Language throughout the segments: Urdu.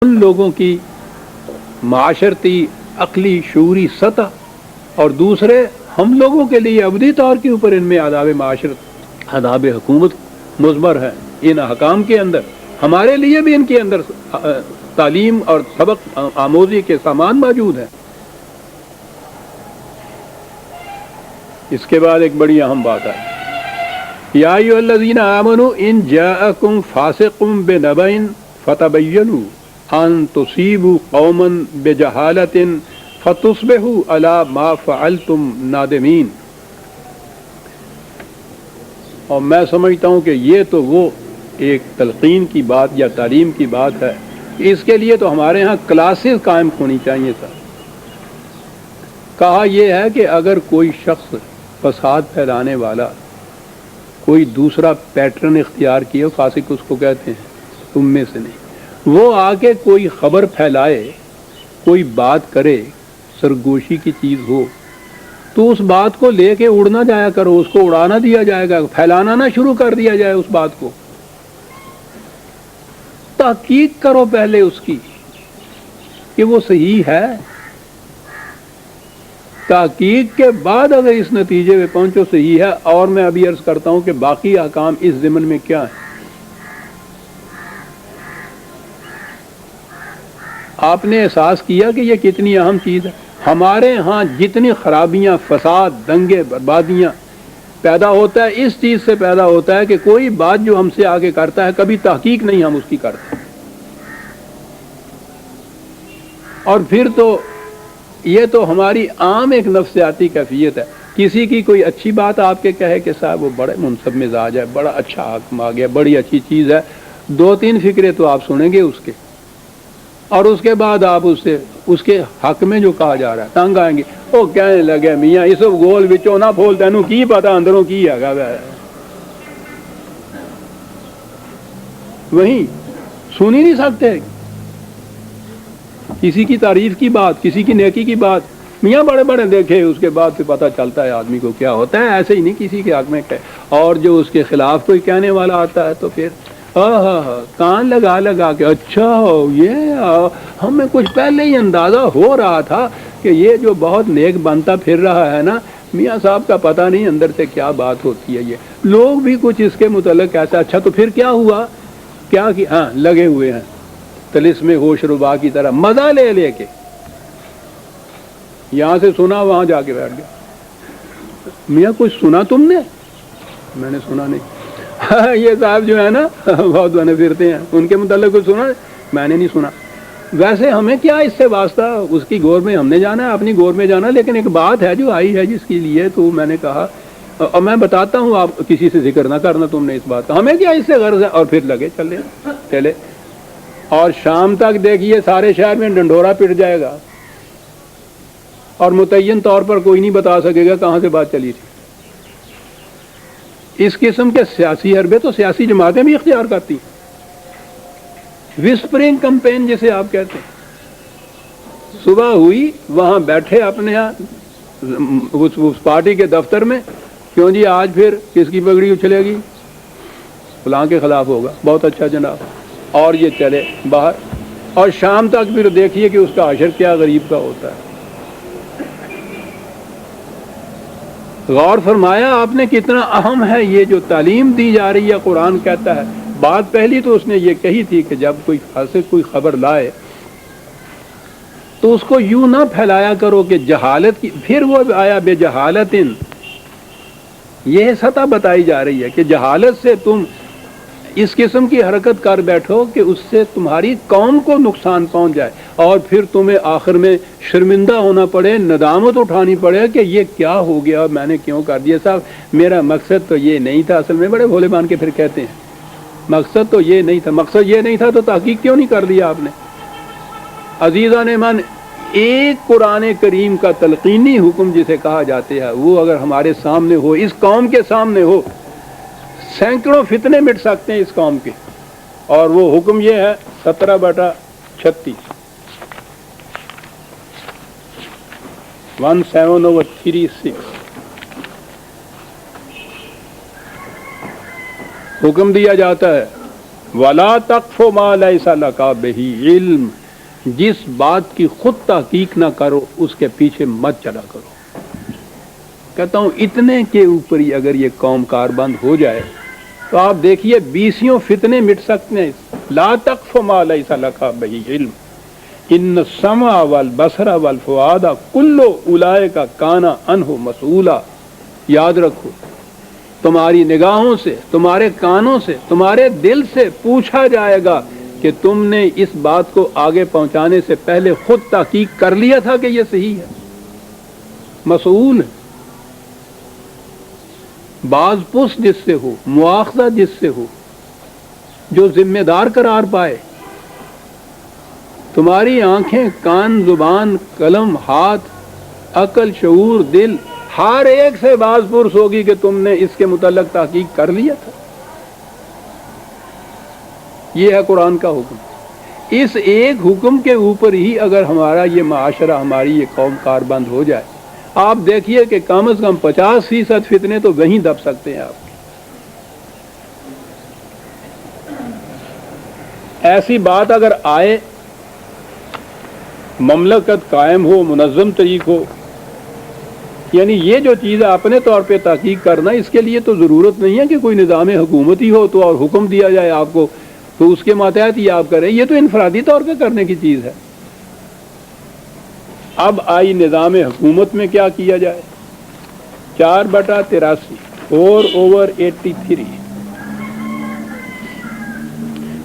ان لوگوں کی معاشرتی عقلی شعوری سطح اور دوسرے ہم لوگوں کے لیے ابدی طور کے اوپر ان میں آداب معاشرت آداب حکومت مضمر ہے. ان احکام کے اندر ہمارے لیے بھی ان کے اندر تعلیم اور سبق آموزی کے سامان موجود ہیں. اس کے بعد ایک بڑی اہم بات ہے، یا ایھا الذین آمنوا ان جاءکم فاسق بنبأ فتبینوا ان تصیبوا قوما بجہالۃ فتصبحوا علی ما فعلتم نادمین. اور میں سمجھتا ہوں کہ یہ تو وہ ایک تلقین کی بات یا تعلیم کی بات ہے. اس کے لیے تو ہمارے ہاں کلاسز قائم ہونی چاہیے تھا. کہا یہ ہے کہ اگر کوئی شخص فساد پھیلانے والا کوئی دوسرا پیٹرن اختیار کیے، فاسق اس کو کہتے ہیں، تم میں سے نہیں، وہ آ کے کوئی خبر پھیلائے، کوئی بات کرے، سرگوشی کی چیز ہو، تو اس بات کو لے کے اڑنا جایا کرو، اس کو اڑانا دیا جائے گا، پھیلانا نہ شروع کر دیا جائے اس بات کو. تحقیق کرو پہلے اس کی کہ وہ صحیح ہے. تحقیق کے بعد اگر اس نتیجے میں پہنچو صحیح ہے. اور میں ابھی عرض کرتا ہوں کہ باقی احکام اس ضمن میں کیا ہیں. آپ نے احساس کیا کہ یہ کتنی اہم چیز ہے. ہمارے ہاں جتنی خرابیاں، فساد، دنگے، بربادیاں پیدا ہوتا ہے، اس چیز سے پیدا ہوتا ہے کہ کوئی بات جو ہم سے آگے کرتا ہے کبھی تحقیق نہیں ہم اس کی کرتے. اور پھر تو یہ تو ہماری عام ایک نفسیاتی کیفیت ہے. کسی کی کوئی اچھی بات آپ کے کہے کہ صاحب وہ بڑے منصب مزاج ہے، بڑا اچھا حاکم آ گیا، بڑی اچھی چیز ہے، 2-3 فکرے تو آپ سنیں گے اس کے، اور اس کے بعد آپ اس سے اس کے حق میں جو کہا جا رہا ہے تنگ آئیں گے. وہ کہنے لگے میاں اس گول وچوں نہ پھول، تینوں کی پتا اندروں کی ہے. وہیں سن ہی نہیں سکتے کسی کی تعریف کی بات، کسی کی نیکی کی بات. میاں بڑے بڑے دیکھے، اس کے بعد پھر پتہ چلتا ہے آدمی کو کیا ہوتا ہے. ایسے ہی نہیں کسی کے حق میں کہے، اور جو اس کے خلاف کوئی کہنے والا آتا ہے تو پھر کان لگا کے اچھا یہ ہمیں کچھ پہلے ہی اندازہ ہو رہا تھا کہ یہ جو بہت نیک بنتا پھر رہا ہے نا، میاں صاحب کا پتہ نہیں اندر سے کیا بات ہوتی ہے. یہ لوگ بھی کچھ اس کے متعلق کہتا ہے. اچھا تو پھر کیا ہوا، کیا کہ ہاں لگے ہوئے ہیں طلسم ہوش ربا کی طرح مزہ لے لے کے. یہاں سے سنا وہاں جا کے بیٹھ گیا. میاں کچھ سنا تم نے؟ میں نے سنا نہیں. یہ صاحب جو ہے نا بہت بنے پھرتے ہیں، ان کے متعلق کچھ سنا؟ میں نے نہیں سنا. ویسے ہمیں کیا اس سے واسطہ، اس کی گور میں ہم نے جانا ہے، اپنی گور میں جانا. لیکن ایک بات ہے جو آئی ہے جس کے لیے تو میں نے کہا، اور میں بتاتا ہوں، آپ کسی سے ذکر نہ کرنا تم نے اس بات کا، ہمیں کیا اس سے غرض ہے. اور پھر لگے چلے اور شام تک دیکھیے سارے شہر میں ڈنڈورا پٹ جائے گا اور متعین طور پر کوئی نہیں بتا سکے گا کہاں سے بات چلی تھی. اس قسم کے سیاسی حربے تو سیاسی جماعتیں بھی اختیار کرتی ہیں. وسپرنگ کمپین جسے آپ کہتے ہیں، صبح ہوئی وہاں بیٹھے اپنے ہاں اس پارٹی کے دفتر میں، کیوں جی آج پھر کس کی پگڑی اچھلے گی، فلاں کے خلاف ہوگا، بہت اچھا جناب. اور یہ چلے باہر، اور شام تک پھر دیکھیے کہ اس کا حشر کیا غریب کا ہوتا ہے. غور فرمایا آپ نے کتنا اہم ہے یہ جو تعلیم دی جا رہی ہے. قرآن کہتا ہے، بات پہلی تو اس نے یہ کہی تھی کہ جب کوئی فاسق کوئی خبر لائے تو اس کو یوں نہ پھیلایا کرو کہ جہالت کی. پھر وہ آیا بے جہالت، یہ سطح بتائی جا رہی ہے کہ جہالت سے تم اس قسم کی حرکت کر بیٹھو کہ اس سے تمہاری قوم کو نقصان پہنچ جائے، اور پھر تمہیں آخر میں شرمندہ ہونا پڑے، ندامت اٹھانی پڑے کہ یہ کیا ہو گیا، میں نے کیوں کر دیا. صاحب میرا مقصد تو یہ نہیں تھا. اصل میں بڑے بھولے مان کے پھر کہتے ہیں مقصد تو یہ نہیں تھا. مقصد یہ نہیں تھا تو تحقیق کیوں نہیں کر دیا آپ نے؟ عزیزان من، ایک قرآن کریم کا تلقینی حکم جسے کہا جاتے ہیں، وہ اگر ہمارے سامنے ہو، اس قوم کے سامنے ہو، سینکڑوں فتنے مٹ سکتے ہیں اس قوم کے. اور وہ حکم یہ ہے 17/36 17/36 حکم دیا جاتا ہے ولا تقف ما لیس لک بہ علم، جس بات کی خود تحقیق نہ کرو اس کے پیچھے مت چلا کرو۔ کہتا ہوں اتنے کے اوپر ہی اگر یہ قوم کاربند ہو جائے تو آپ دیکھیے 20 فتنے مٹ سکتے ہیں۔ لا تقف ما لیس لک بہ علم ان السمع والبصر والفؤاد کل اولئک کان عنہ مسئولا۔ یاد رکھو، تمہاری نگاہوں سے، تمہارے کانوں سے، تمہارے دل سے پوچھا جائے گا کہ تم نے اس بات کو آگے پہنچانے سے پہلے خود تحقیق کر لیا تھا کہ یہ صحیح ہے۔ مسئول باز پس جس سے ہو، مواخذہ جس سے ہو، جو ذمہ دار قرار پائے۔ تمہاری آنکھیں، کان، زبان، قلم، ہاتھ، عقل، شعور، دل، ہر ایک سے باز پرس ہوگی کہ تم نے اس کے متعلق تحقیق کر لیا تھا۔ یہ ہے قرآن کا حکم۔ اس ایک حکم کے اوپر ہی اگر ہمارا یہ معاشرہ، ہماری یہ قوم کاربند ہو جائے، آپ دیکھیے کہ کم از کم 50% فتنے تو وہیں دب سکتے ہیں آپ۔ ایسی بات اگر آئے، مملکت قائم ہو، منظم طریق ہو، یعنی یہ جو چیز ہے اپنے طور پہ تحقیق کرنا، اس کے لیے تو ضرورت نہیں ہے کہ کوئی نظام حکومتی ہو تو اور حکم دیا جائے آپ کو تو اس کے ماتحت ہی آپ کریں۔ یہ تو انفرادی طور پہ کرنے کی چیز ہے۔ اب آئی نظام حکومت میں کیا کیا جائے؟ 4/83 4/83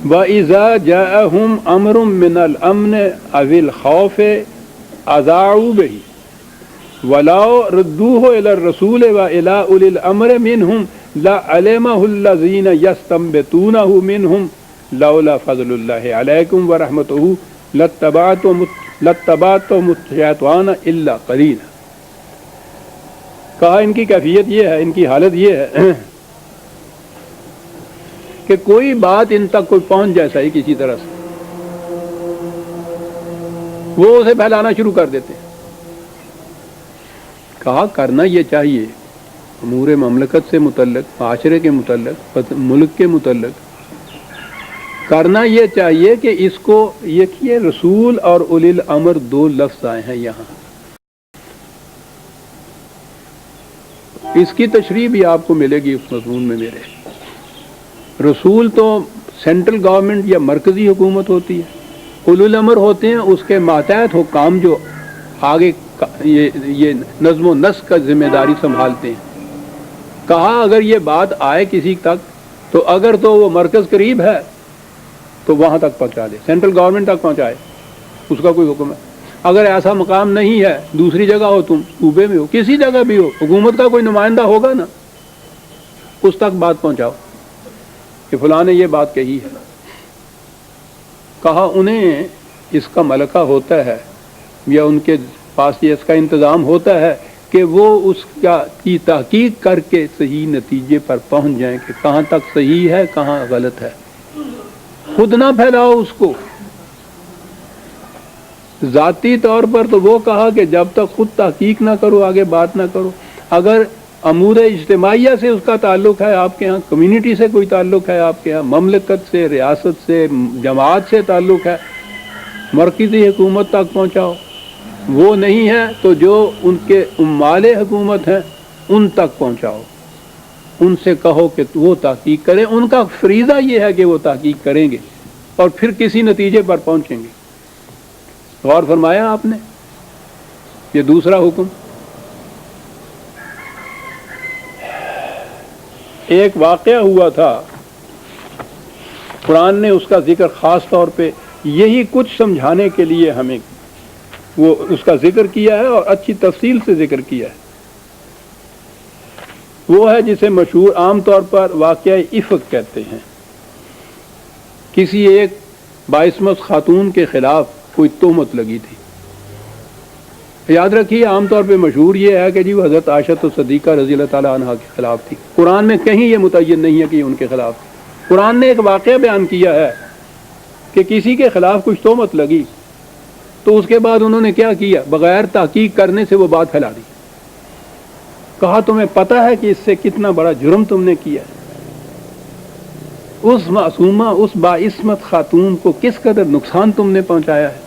وَإِذَا جَاءَهُمْ أَمْرٌ مِّنَ الْأَمْنِ أَوِ الْخَوْفِ أَذَاعُوا بِهِ وَلَوْ رَدُّوهُ إِلَى الرَّسُولِ وَإِلَى أُولِي الْأَمْرِ مِنْهُمْ لَعَلِمَهُ الَّذِينَ يَسْتَنبِطُونَهُ مِنْهُمْ لَوْلَا فَضْلُ اللَّهِ عَلَيْكُمْ وَرَحْمَتُهُ لَاتَّبَعْتُمُ الشَّيْطَانَ إِلَّا قَلِيلًا۔ کہا ان کی کیفیت یہ ہے، ان کی حالت یہ ہے کہ کوئی بات ان تک کوئی پہنچ جائے صحیح کسی طرح سے، وہ اسے پھیلانا شروع کر دیتے ہیں۔ کہا کرنا یہ چاہیے امور مملکت سے متعلق، معاشرے کے متعلق، ملک کے متعلق کرنا یہ چاہیے کہ اس کو یہ رسول اور اولی الامر 2 لفظ آئے ہیں یہاں، اس کی تشریح بھی آپ کو ملے گی اس مضمون میں میرے۔ رسول تو سینٹرل گورنمنٹ یا مرکزی حکومت ہوتی ہے، اولی الامر ہوتے ہیں اس کے ماتحت حکام جو آگے یہ نظم و نسق کا ذمہ داری سنبھالتے ہیں۔ کہا اگر یہ بات آئے کسی تک تو اگر تو وہ مرکز قریب ہے تو وہاں تک پہنچا دے، سینٹرل گورنمنٹ تک پہنچائے، اس کا کوئی حکم ہے۔ اگر ایسا مقام نہیں ہے، دوسری جگہ ہو، تم صوبے میں ہو، کسی جگہ بھی ہو، حکومت کا کوئی نمائندہ ہوگا نا، اس تک بات پہنچاؤ کہ فلاں نے یہ بات کہی ہے۔ کہا انہیں اس کا ملکہ ہوتا ہے یا ان کے پاس یہ اس کا انتظام ہوتا ہے کہ وہ اس کی تحقیق کر کے صحیح نتیجے پر پہنچ جائیں کہ کہاں تک صحیح ہے، کہاں غلط ہے۔ خود نہ پھیلاؤ اس کو۔ ذاتی طور پر تو وہ کہا کہ جب تک خود تحقیق نہ کرو آگے بات نہ کرو۔ اگر امور اجتماعیہ سے اس کا تعلق ہے آپ کے ہاں، کمیونٹی سے کوئی تعلق ہے آپ کے ہاں، مملکت سے، ریاست سے، جماعت سے تعلق ہے، مرکزی حکومت تک پہنچاؤ۔ وہ نہیں ہے تو جو ان کے عمال حکومت ہیں ان تک پہنچاؤ، ان سے کہو کہ وہ تحقیق کریں۔ ان کا فریضہ یہ ہے کہ وہ تحقیق کریں گے اور پھر کسی نتیجے پر پہنچیں گے۔ غور فرمایا آپ نے؟ یہ دوسرا حکم۔ ایک واقعہ ہوا تھا، قرآن نے اس کا ذکر خاص طور پہ یہی کچھ سمجھانے کے لیے ہمیں وہ اس کا ذکر کیا ہے اور اچھی تفصیل سے ذکر کیا ہے۔ وہ ہے جسے مشہور عام طور پر واقعہ افک کہتے ہیں۔ کسی ایک باعثمت خاتون کے خلاف کوئی تہمت لگی تھی۔ یاد رکھیے عام طور پہ مشہور یہ ہے کہ جی وہ حضرت عائشہ صدیقہ رضی اللہ تعالیٰ عنہا کے خلاف تھی۔ قرآن میں کہیں یہ متعین نہیں ہے کہ یہ ان کے خلاف تھی۔ قرآن نے ایک واقعہ بیان کیا ہے کہ کسی کے خلاف کچھ تہمت لگی تو اس کے بعد انہوں نے کیا کیا، بغیر تحقیق کرنے سے وہ بات پھیلا دی۔ کہا تمہیں پتہ ہے کہ اس سے کتنا بڑا جرم تم نے کیا ہے؟ اس معصومہ، اس باعصمت خاتون کو کس قدر نقصان تم نے پہنچایا ہے.